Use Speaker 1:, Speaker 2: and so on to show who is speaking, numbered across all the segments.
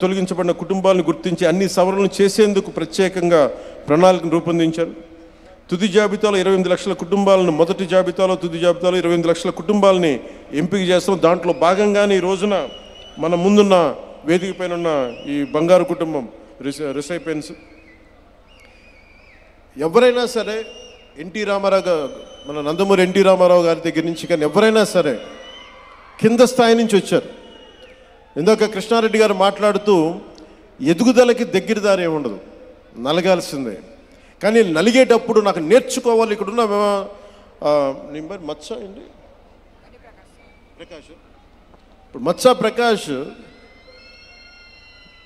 Speaker 1: తొలగించబడిన కుటుంబాలను గుర్తించి అన్ని సవరణలు చేసేందుకు ప్రత్యేకంగా ప్రణాళికను రూపొందించారు. తుది జాబితాలో 28 లక్షల కుటుంబాలను, మొదటి జాబితాలో తుది జాబితాలో 28 లక్షల కుటుంబాలని ఎంపిక చేస్తాం. దాంట్లో భాగంగానే ఈ రోజున మన ముందున్న వేదిక పైన ఉన్న ఈ బంగారు కుటుంబం రిసైపెన్స్. ఎవరైనా సరే ఎన్టీ రామారావు గారు, మన నందమూరి ఎన్టీ రామారావు గారి దగ్గర నుంచి కానీ ఎవరైనా సరే కింద స్థాయి నుంచి వచ్చారు. ఇందాక కృష్ణారెడ్డి గారు మాట్లాడుతూ ఎదుగుదలకి దగ్గర దారి ఏమి ఉండదు, నలగాల్సిందే. కానీ నలిగేటప్పుడు నాకు నేర్చుకోవాలి. ఇక్కడున్న మత్స అండి ప్రకాష్, ఇప్పుడు మత్స ప్రకాష్,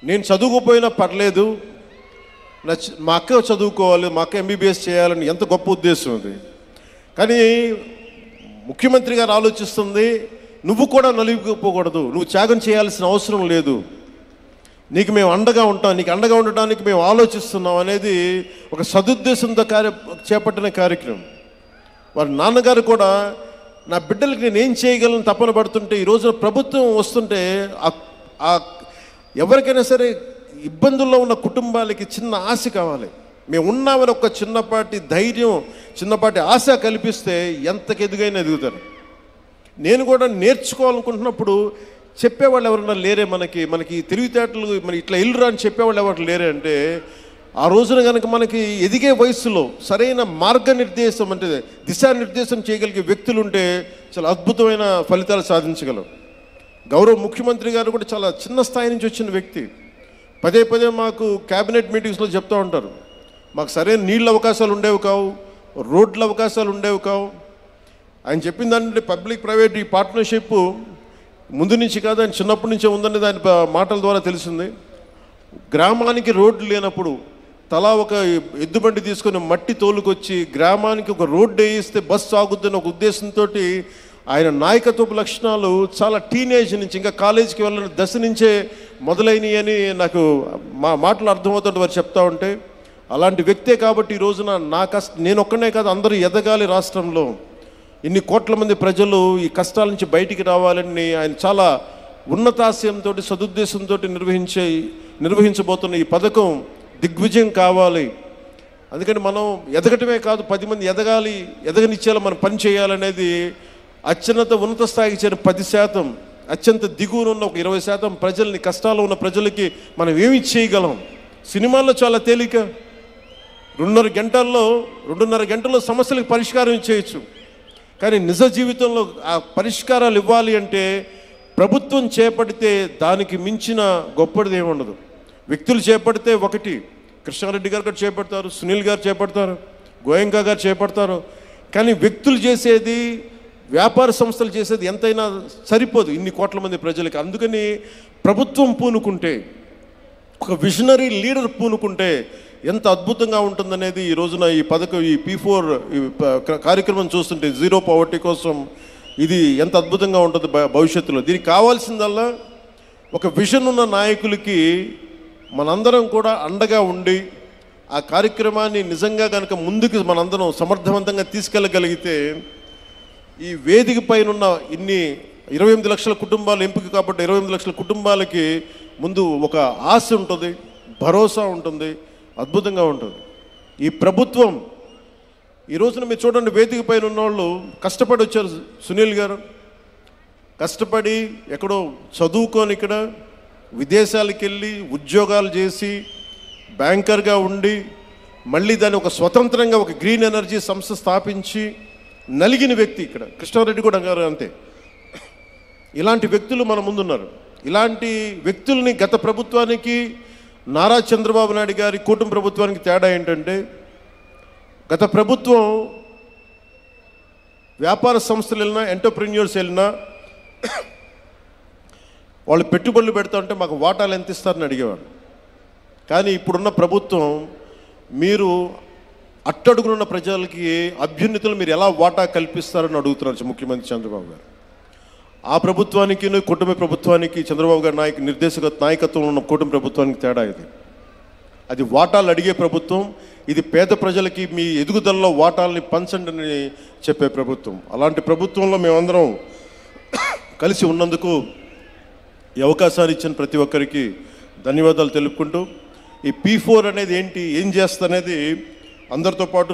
Speaker 1: నేను చదువుకుపోయినా పర్లేదు, మా అక్క చదువుకోవాలి, మా అక్క ఎంబీబీఎస్ చేయాలని ఎంత గొప్ప ఉద్దేశం అది. కానీ ముఖ్యమంత్రి గారు ఆలోచిస్తుంది, నువ్వు కూడా నలిగిపోకూడదు, నువ్వు త్యాగం చేయాల్సిన అవసరం లేదు, నీకు మేము అండగా ఉంటాం, నీకు అండగా ఉండడానికి మేము ఆలోచిస్తున్నాం అనేది ఒక సదుద్దేశంతో చేపట్టిన కార్యక్రమం. వారి నాన్నగారు కూడా నా బిడ్డలకి నేను ఏం చేయగలను తపన పడుతుంటే, ఈ రోజున ప్రభుత్వం వస్తుంటే ఎవరికైనా సరే ఇబ్బందుల్లో ఉన్న కుటుంబాలకి చిన్న ఆశ కావాలి. మేము ఉన్నామని ఒక చిన్నపాటి ధైర్యం, చిన్నపాటి ఆశ కల్పిస్తే ఎంతకు ఎదుగైనా ఎదుగుతారు. నేను కూడా నేర్చుకోవాలనుకుంటున్నప్పుడు చెప్పేవాళ్ళు ఎవరన్నా లేరే, మనకి తెలివితేటలు మన ఇట్లా ఇల్లురా అని చెప్పేవాళ్ళు ఎవరు లేరే అంటే, ఆ రోజున కనుక మనకి ఎదిగే వయసులో సరైన మార్గనిర్దేశం అంటే దిశానిర్దేశం చేయగలిగే వ్యక్తులు ఉంటే చాలా అద్భుతమైన ఫలితాలు సాధించగలం. గౌరవ ముఖ్యమంత్రి గారు కూడా చాలా చిన్న స్థాయి నుంచి వచ్చిన వ్యక్తి. పదే పదే మాకు క్యాబినెట్ మీటింగ్స్లో చెప్తూ ఉంటారు, మాకు సరైన నీళ్ళ అవకాశాలు ఉండేవి కావు, రోడ్ల అవకాశాలు ఉండేవి కావు. ఆయన చెప్పిన దాంట్లో పబ్లిక్ ప్రైవేట్ ఈ పార్ట్నర్షిప్ ముందు నుంచి కాదు, ఆయన చిన్నప్పటి నుంచే ఉందని దాని మాటల ద్వారా తెలిసింది. గ్రామానికి రోడ్లు లేనప్పుడు తలా ఒక ఎద్దుబండి తీసుకొని మట్టి తోలుకొచ్చి గ్రామానికి ఒక రోడ్డు వేయిస్తే బస్సు ఆగుద్దని ఒక ఉద్దేశంతో ఆయన నాయకత్వపు లక్షణాలు చాలా టీనేజ్ నుంచి, ఇంకా కాలేజీకి వెళ్ళిన దశ నుంచే మొదలైనవి అని నాకు మాటలు అర్థమవుతుంటే వారు చెప్తా ఉంటే, అలాంటి వ్యక్తే కాబట్టి ఈ రోజున నేను ఒక్కనే కాదు, అందరూ ఎదగాలి. రాష్ట్రంలో ఇన్ని కోట్ల మంది ప్రజలు ఈ కష్టాల నుంచి బయటికి రావాలని ఆయన చాలా ఉన్నతాశయంతో సదుద్దేశంతో నిర్వహించబోతున్న ఈ పథకం దిగ్విజయం కావాలి. అందుకని మనం ఎదగటమే కాదు, 10 మంది ఎదగాలి, ఎదగనిచ్చేలా మనం పని చేయాలనేది అత్యున్నత ఉన్నత స్థాయికి చేరిన 10%, అత్యంత దిగువన ఉన్న ఒక 20% ప్రజల్ని, కష్టాల్లో ఉన్న ప్రజలకి మనం ఏమి చేయగలం. సినిమాల్లో చాలా తేలిక, 2.5 గంటల్లో సమస్యలకు పరిష్కారం చేయొచ్చు. కానీ నిజ జీవితంలో ఆ పరిష్కారాలు ఇవ్వాలి అంటే ప్రభుత్వం చేపడితే దానికి మించిన గొప్పది ఏమి ఉండదు. వ్యక్తులు చేపడితే ఒకటి, కృష్ణారెడ్డి గారు కూడా చేపడతారు, సునీల్ గారు చేపడతారు, గోయంకా గారు చేపడతారు. కానీ వ్యక్తులు చేసేది, వ్యాపార సంస్థలు చేసేది ఎంతైనా సరిపోదు ఇన్ని కోట్ల మంది ప్రజలకి. అందుకని ప్రభుత్వం పూనుకుంటే, ఒక విజనరీ లీడర్ పూనుకుంటే ఎంత అద్భుతంగా ఉంటుందనేది ఈ రోజున ఈ పథకం, ఈ P4 కార్యక్రమం చూస్తుంటే, జీరో పవర్టీ కోసం ఇది ఎంత అద్భుతంగా ఉంటుంది భవిష్యత్తులో. దీనికి కావాల్సిందల్లా ఒక విజన్ ఉన్న నాయకులకి మనందరం కూడా అండగా ఉండి ఆ కార్యక్రమాన్ని నిజంగా కనుక ముందుకు మనందరం సమర్థవంతంగా తీసుకెళ్ళగలిగితే, ఈ వేదిక పైన ఉన్న ఇన్ని 28 లక్షల కుటుంబాలు ఎంపిక కాబట్టి 28 లక్షల కుటుంబాలకి ముందు ఒక ఆశ ఉంటుంది, భరోసా ఉంటుంది, అద్భుతంగా ఉంటుంది. ఈ ప్రభుత్వం ఈ రోజున మీరు చూడండి, వేదిక పైన ఉన్నవాళ్ళు కష్టపడి వచ్చారు. సునీల్ గారు కష్టపడి ఎక్కడో చదువుకొని ఇక్కడ విదేశాలకు వెళ్ళి ఉద్యోగాలు చేసి బ్యాంకర్గా ఉండి మళ్ళీ దాన్ని ఒక స్వతంత్రంగా ఒక గ్రీన్ ఎనర్జీ సంస్థ స్థాపించి నలిగిన వ్యక్తి. ఇక్కడ కృష్ణారెడ్డి కూడా గారు అంతే. ఇలాంటి వ్యక్తులు మన ముందున్నారు. ఇలాంటి వ్యక్తుల్ని గత ప్రభుత్వానికి, నారా చంద్రబాబు నాయుడు గారి కూటమి ప్రభుత్వానికి తేడా ఏంటంటే, గత ప్రభుత్వం వ్యాపార సంస్థలు వెళ్ళినా, ఎంటర్ప్రెన్యూర్స్ వెళ్ళినా వాళ్ళు పెట్టుబడులు పెడతా ఉంటే మాకు వాటాలు ఎంత ఇస్తారని అడిగేవాడు. కానీ ఇప్పుడున్న ప్రభుత్వం, మీరు అట్టడుగునున్న ప్రజలకి అభ్యున్నతులు మీరు ఎలా వాటా కల్పిస్తారని అడుగుతున్నారు ముఖ్యమంత్రి చంద్రబాబు గారు. ఆ ప్రభుత్వానికి, కూటమి ప్రభుత్వానికి, చంద్రబాబు గారి నాయకత్వంలో ఉన్న కూటమి ప్రభుత్వానికి తేడా ఇది. అది వాటాలు అడిగే ప్రభుత్వం, ఇది పేద ప్రజలకి మీ ఎదుగుదలలో వాటాలని పంచండి అని చెప్పే ప్రభుత్వం. అలాంటి ప్రభుత్వంలో మేమందరం కలిసి ఉన్నందుకు ఈ అవకాశాన్ని ఇచ్చిన ప్రతి ఒక్కరికి ధన్యవాదాలు తెలుపుకుంటూ ఈ P4 అనేది ఏంటి, ఏం చేస్తా అనేది అందరితో పాటు